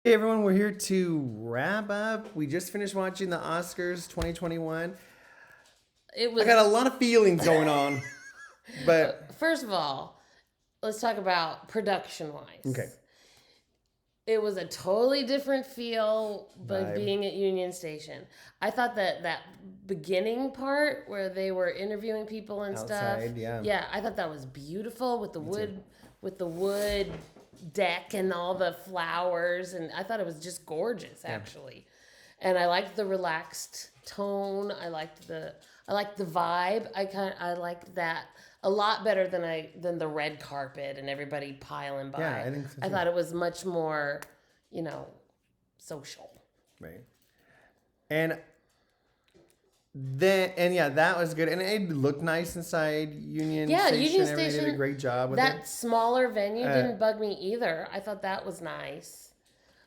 Hey everyone, we're here to wrap up. We just finished watching the Oscars 2021. It I was got a lot of feelings going on, but First of all, let's talk about production okay. wise. It was a totally different feel by Vibe. being at Union Station. I thought that beginning part where they were interviewing people and stuff. Outside, yeah. Yeah, I thought that was beautiful with Me too. the wood deck and all the flowers, and I thought it was just gorgeous actually. And I liked the relaxed tone. I liked the vibe. I liked that a lot better than the red carpet and everybody piling by. Yeah, I think so I too. thought it was much more, social. Right. And yeah, that was good. And it looked nice inside Union Yeah, Station. Union Everybody did a Station. great job with That it. smaller venue didn't bug me either. I thought that was nice.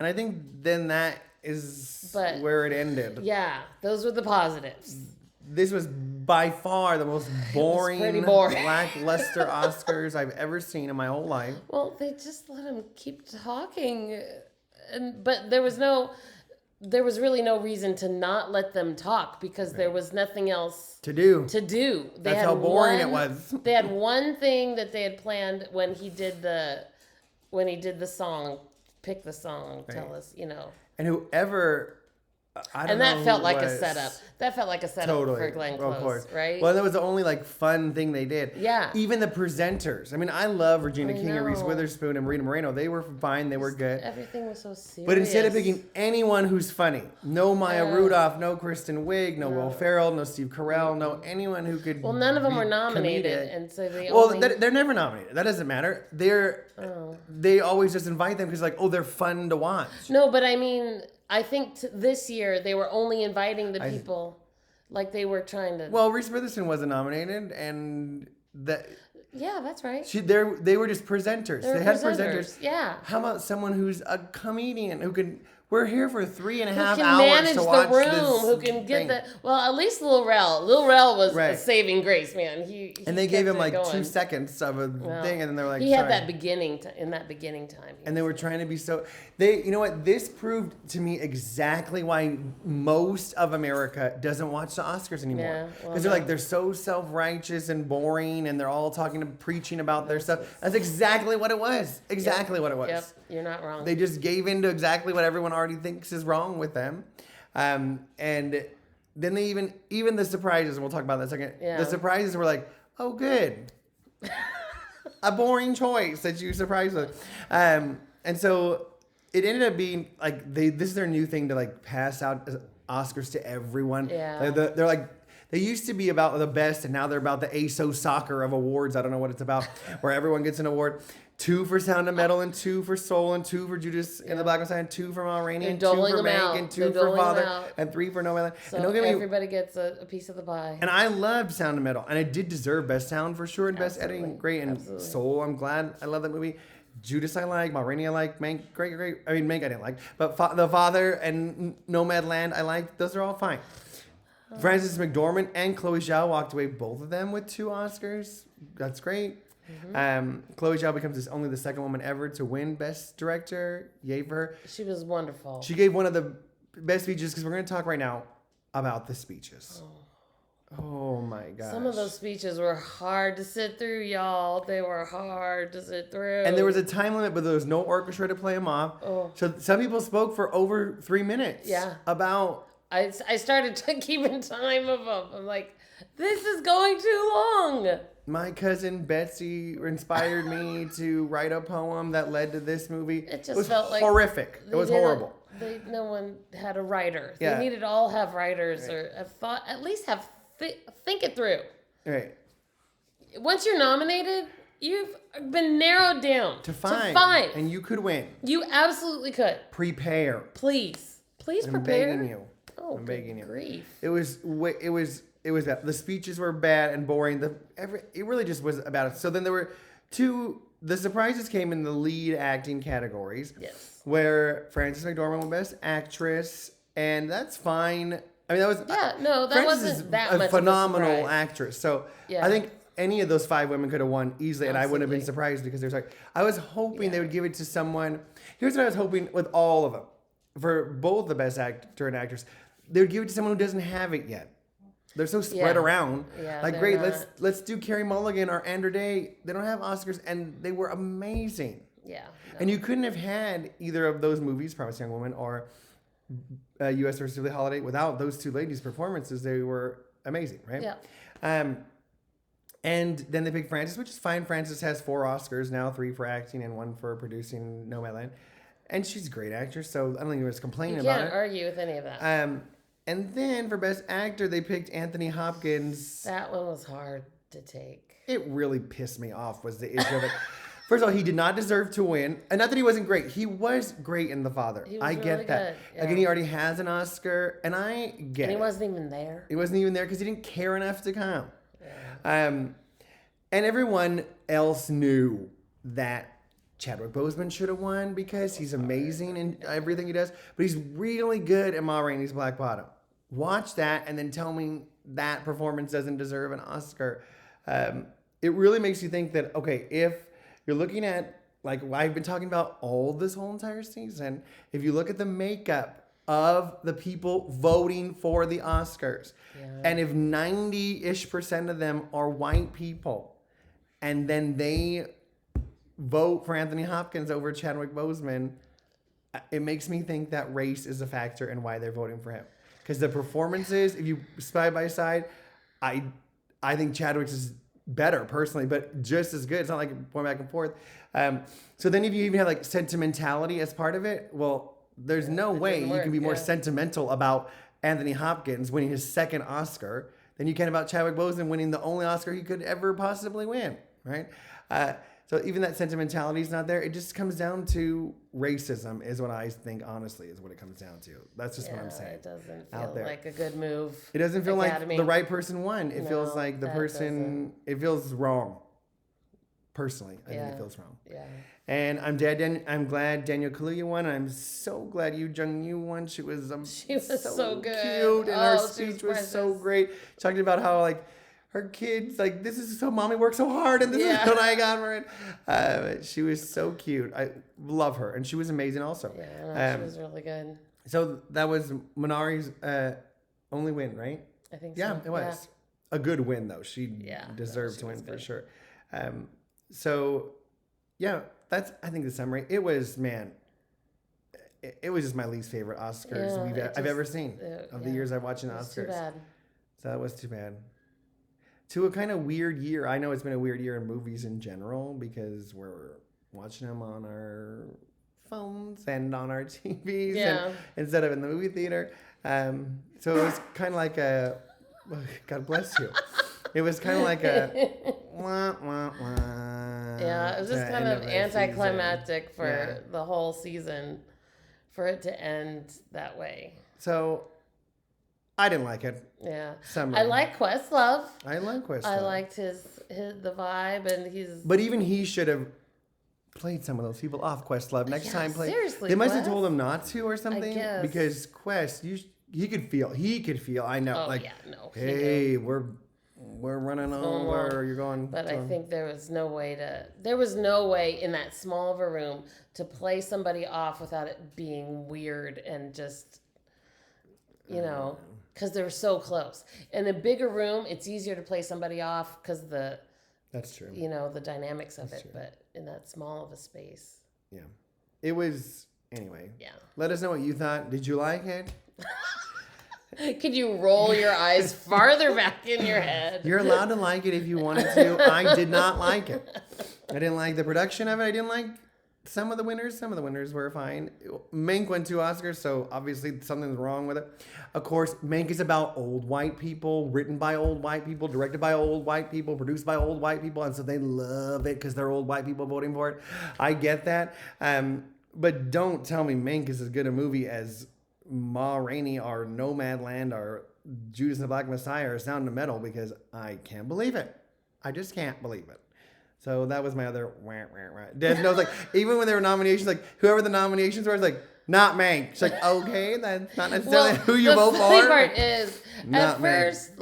And I think then that is But where it ended. yeah, those were the positives. This was by far the most boring, pretty boring. lackluster Oscars I've ever seen in my whole life. Well, they just let him keep talking, but there was really no reason to not let them talk because there was nothing else To do. to do. That's how boring it was. They had one thing that they had planned when he did the song, pick the song, tell Right. us, And whoever, I don't and know that who felt it like a was. setup. That felt like a setup Totally. for Glenn Close, Of course. right? Well, that was the only fun thing they did. Yeah. Even the presenters. I mean, I love Regina I King and Reese know. Witherspoon and Marina Moreno. They were fine. They were good. Everything was so serious. But instead of picking anyone who's funny, no Maya Rudolph, no Kristen Wiig, no Will Ferrell, no Steve Carell, no anyone who could. Well, none of them be were nominated, comedic. and so they Well, only. they're never nominated. That doesn't matter. They always just invite them because they're fun to watch. No, but I mean, I think this year they were only inviting the people, like they were trying to. Well, Reese Witherspoon wasn't nominated, and that. Yeah, that's right. They were just presenters. They were had presenters. Yeah. How about someone who's a comedian who can? We're here for 3.5 Who can hours manage to the watch room? this Who can get thing. the? Well, at least Lil Rel. Lil Rel was Right. a saving grace, man. He And they gave kept him it going. 2 seconds of a thing, and then they're like, he sorry. had that beginning in that beginning time. And they were trying to be so. You know what? This proved to me exactly why most of America doesn't watch the Oscars anymore. Yeah, Because well, they're so self-righteous and boring, and they're all talking and preaching about their stuff. That's exactly what it was. Exactly what it was. Yep, you're not wrong. They just gave in to exactly what everyone already thinks is wrong with them. And then they even the surprises, and we'll talk about that in a second. Yeah. The surprises were like, oh, good. A boring choice that you surprised with. And so it ended up being this is their new thing to pass out Oscars to everyone. Yeah. They're like, they used to be about the best, and now they're about the ASO soccer of awards. I don't know what it's about, where everyone gets an award. 2 for Sound of Metal, and 2 for Soul, and 2 for Judas and the Black Messiah, and 2 for Ma Rainey, and 2 doling for them Meg, out. and 2 They're for doling them Father, out. and 3 for Nomadland. So And don't get me. everybody gets a piece of the pie. And I loved Sound of Metal, and it did deserve Best Sound for sure, and Best Absolutely. Editing, great, and Absolutely. Soul, I'm glad. I love that movie. Judas I like, Ma Rainey I like, Mank, great. I mean, Mank I didn't like, but The Father and Nomadland I liked. Those are all fine. Frances McDormand and Chloe Zhao walked away, both of them, with 2 Oscars. That's great. Chloe Zhao becomes only the second woman ever to win Best Director. Yay for her. She was wonderful. She gave one of the best speeches, because we're going to talk right now about the speeches. Oh my gosh. Some of those speeches were hard to sit through, y'all. They were hard to sit through. And there was a time limit, but there was no orchestra to play them off. So some people spoke for over 3 minutes. Yeah. About. I started keeping time of them. I'm like, this is going too long. My cousin Betsy inspired me to write a poem that led to this movie. It just was felt like horrific. It was horrible. No one had a writer. Yeah. They needed to all have writers or have thought, at least have think it through. Right. Once you're nominated, you've been narrowed down To five. And you could win. You absolutely could. Prepare. Please I'm prepare. begging you. Oh, I'm begging you. grief. It was bad. The speeches were bad and boring. It really just was about it. So then there were 2. The surprises came in the lead acting categories. Yes. Where Frances McDormand won Best Actress, and that's fine. I mean, that was Yeah, no, that Frances wasn't is that a much phenomenal of a surprise. actress. So Yeah. I think any of those 5 women could have won easily, and I wouldn't have been Absolutely. surprised because there's like I was hoping they Yeah. would give it to someone. Here's what I was hoping with all of them, for both the best actor and actress, they would give it to someone who doesn't have it yet. They're so spread Yeah. around. Yeah, Like they're great, not- let's do Carey Mulligan or Andra Day. They don't have Oscars, and they were amazing. Yeah. No. And you couldn't have had either of those movies, Promising Young Woman or U.S. vs. Billie Holiday, without those 2 ladies' performances. They were amazing, right? Yeah. And then they picked Frances, which is fine. Frances has 4 Oscars now, 3 for acting and 1 for producing Nomadland. And she's a great actress, so I don't think anyone's You complaining about can't it. argue with any of that. And then for Best Actor, they picked Anthony Hopkins. That one was hard to take. It really pissed me off was the issue of it. First of all, he did not deserve to win. And not that he wasn't great. He was great in The Father. He was I get really that. good, Again, yeah. he already has an Oscar, and I get And he it. wasn't even there. He wasn't even there because he didn't care enough to come. And everyone else knew that Chadwick Boseman should have won because he's amazing in everything he does, but he's really good at Ma Rainey's Black Bottom. Watch that and then tell me that performance doesn't deserve an Oscar. It really makes you think that, okay, if you're looking at, like I've been talking about all this whole entire season, if you look at the makeup of the people voting for the Oscars, and if 90-ish% of them are white people, and then they vote for Anthony Hopkins over Chadwick Boseman, it makes me think that race is a factor in why they're voting for him. Because the performances, if you side by side, I think Chadwick's is better personally, but just as good. It's not like going back and forth. So then if you even have like sentimentality as part of it, well, there's no way didn't you can be work, more yeah. sentimental about Anthony Hopkins winning his 2nd Oscar than you can about Chadwick Boseman winning the only Oscar he could ever possibly win, right? So even that sentimentality is not there. It just comes down to racism is what I think, honestly, is what it comes down to. That's just what I'm saying. It doesn't out feel there. like a good move. It doesn't feel Academy. like the right person won. It feels No, like the that person, it feels wrong. Personally, I think Yeah. it feels wrong. Yeah. And I'm glad Daniel Kaluuya won. I'm so glad Yu Jung-yu won. She was She was so good. cute, and her Oh, she speech was was so precious. great. Talking about how like her kids, like this is so mommy worked so hard, and this Yeah. is what I got for it. She was so cute. I love her, and she was amazing also. Yeah, no, she was really good. So that was Minari's only win, right? I think Yeah, so. it was a good win though. She Yeah, no, deserved she to win was for good. sure. So yeah, that's I think the summary. It was it was just my least favorite Oscars Yeah, I've ever seen of the yeah. years I've watched in the It's too Oscars. bad. So that was too bad. To a kind of weird year. I know it's been a weird year in movies in general because we're watching them on our phones and on our TVs Yeah. and, instead of in the movie theater. So it was kind of like a, God bless you. It was kind of like a, wah, wah, wah. Yeah, it was just to kind end of the anticlimactic season. for Yeah. the whole season for it to end that way. So I didn't like it. Yeah. Summary. I like Questlove. I like Questlove. I liked his the vibe, and he's But even he should have played some of those people off Questlove. Next Yeah, time, play. seriously, They must have Quest. told him not to or something. guess. Because Quest, he could feel. I know. oh like, yeah, no. he knew. hey, we're running going over. on? You're going. But to- I think there was no way in that small of a room to play somebody off without it being weird and just, because they were so close. In a bigger room, it's easier to play somebody off because That's true. the dynamics of That's it. true. But in that small of a space, Yeah. It was anyway. yeah. Let us know what you thought. Did you like it? Could you roll your eyes farther back in your head? You're allowed to like it if you wanted to. I did not like it. I didn't like the production of it. I didn't like some of the winners. Some of the winners were fine. Mank won 2 Oscars, so obviously something's wrong with it. Of course, Mank is about old white people, written by old white people, directed by old white people, produced by old white people, and so they love it because they're old white people voting for it. I get that. But don't tell me Mank is as good a movie as Ma Rainey or Nomadland or Judas and the Black Messiah or Sound of Metal because I can't believe it. I just can't believe it. So that was my other wah, wah, wah. Des knows, like, even when there were nominations, like, whoever the nominations were, I was like, not Mank. She's like, okay, that's not necessarily who you the vote funny for. part is, Not at Mank. first,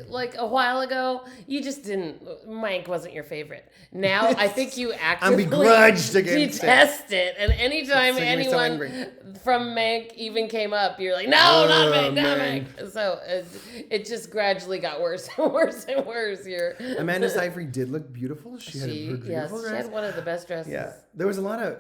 like a while ago, you just didn't. Mank wasn't your favorite. Now I think you actively begrudged against it. detest it. And anytime It's making me so anyone angry. from Mank even came up, you're like, no, not Mank, not Mank. Mank. So it just gradually got worse and worse and worse. Amanda Seyfried did look beautiful. She had a beautiful Yes, dress. she had one of the best dresses. Yeah, there was a lot of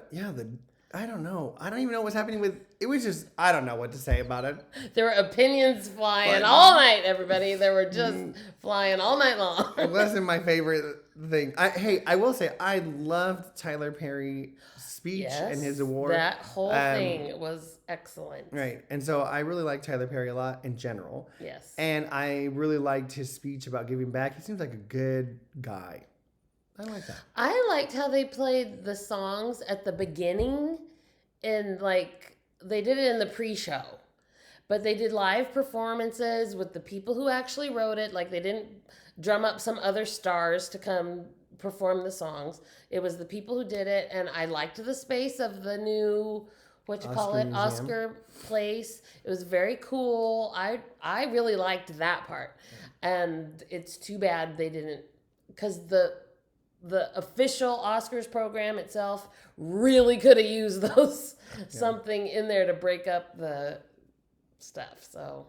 I don't know. I don't even know what's happening with. It was just I don't know what to say about it. There were opinions flying But- all night, everybody. They were just flying all night long. It wasn't my favorite thing. I will say I loved Tyler Perry's speech and his award. That whole thing was excellent. Right, and so I really like Tyler Perry a lot in general. Yes. And I really liked his speech about giving back. He seems like a good guy. I like that. I liked how they played the songs at the beginning, and they did it in the pre-show, but they did live performances with the people who actually wrote it. Like, they didn't drum up some other stars to come perform the songs. It was the people who did it, and I liked the space of the new Museum. Oscar place. It was very cool. I really liked that part, and it's too bad they didn't, because the official Oscars program itself really could have used something in there to break up the stuff. So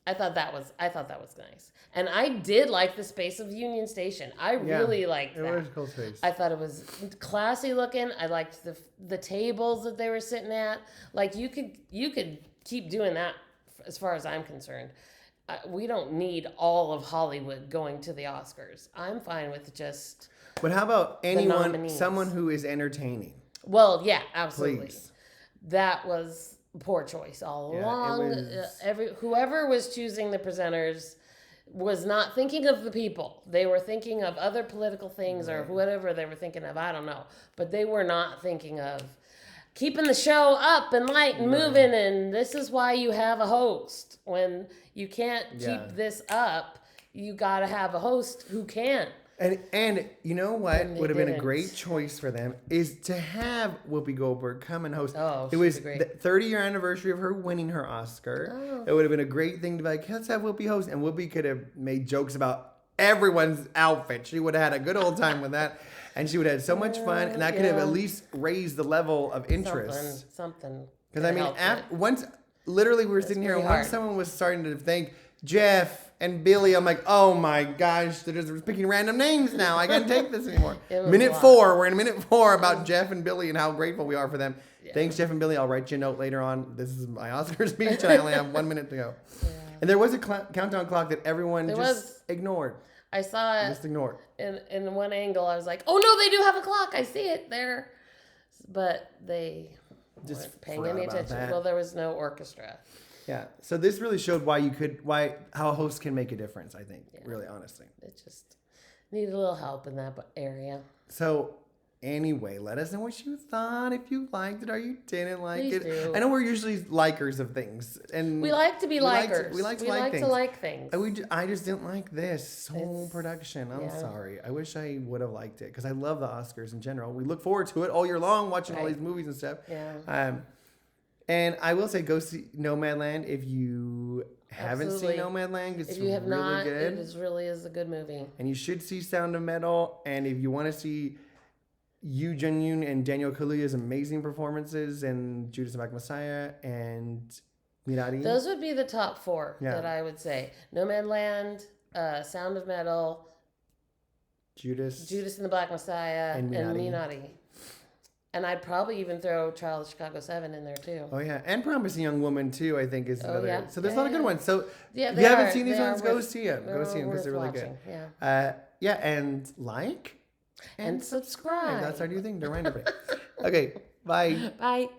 I thought that was nice. And I did like the space of Union Station. I really liked that. It was a cool space. I thought it was classy looking. I liked the tables that they were sitting at. Like, you could keep doing that as far as I'm concerned. We don't need all of Hollywood going to the Oscars. I'm fine with just. But how about nominees. someone who is entertaining? Well, yeah, absolutely. Please. That was a poor choice all Yeah, it along. was- Whoever was choosing the presenters was not thinking of the people. They were thinking of other political things or whatever they were thinking of. I don't know. But they were not thinking of keeping the show up and light and moving. And this is why you have a host. When you can't keep this up, you got to have a host who can. And you know what And they would have been a didn't. great choice for them is to have Whoopi Goldberg come and host. Oh, it she'd was be great. the 30-year anniversary of her winning her Oscar. Oh. It would have been a great thing to be like, let's have Whoopi host. And Whoopi could have made jokes about everyone's outfit. She would have had a good old time with that. And she would have had so much fun. And that could have Yeah. at least raised the level of interest. Something. Because I to mean, help it. once literally we were sitting here, and pretty once hard. someone was starting to thank Jeff and Billy, I'm like, oh my gosh, they're just picking random names now. I can't take this anymore. It was a Minute lot. 4, we're in minute 4 about Jeff and Billy and how grateful we are for them. Thanks, Jeff and Billy. I'll write you a note later on. This is my Oscar speech, and I only have 1 minute to go. Yeah. And there was a countdown clock that everyone There just was. ignored. I saw it Just ignored. in one angle. I was like, oh no, they do have a clock. I see it there. But they Just weren't paying forgot any about attention. that. Well, there was no orchestra. Yeah. So this really showed how a host can make a difference, I think, really honestly. It just needed a little help in that area. So anyway, let us know what you thought, if you liked it or you didn't like Please it. do. I know we're usually likers of things, and We like to be likers. We like to like things. And I just didn't like this whole production. I'm yeah. sorry. I wish I would have liked it because I love the Oscars in general. We look forward to it all year long, watching all Right. these movies and stuff. Yeah. And I will say, go see Nomadland if you haven't Absolutely. seen Nomadland. It's If you have really not, good. it really is a good movie. And you should see Sound of Metal. And if you want to see Yu Jun-yoon and Daniel Kaluuya's amazing performances and Judas and the Black Messiah and Mirari. Those would be the top 4 Yeah. that I would say. Nomadland, Sound of Metal, Judas. Judas and the Black Messiah, And and Minari. Minari. And I'd probably even throw Trial of Chicago 7 in there too. Oh, yeah. And Promising Young Woman, too, I think is another. yeah. So there's a Yeah, lot of good yeah. ones. So Yeah, if they you haven't are. seen these They are ones, go worth- see them. Go see them because they're really worth good. watching. Yeah. Yeah, and like And subscribe. That's our new thing to remind everybody. Okay, bye. Bye.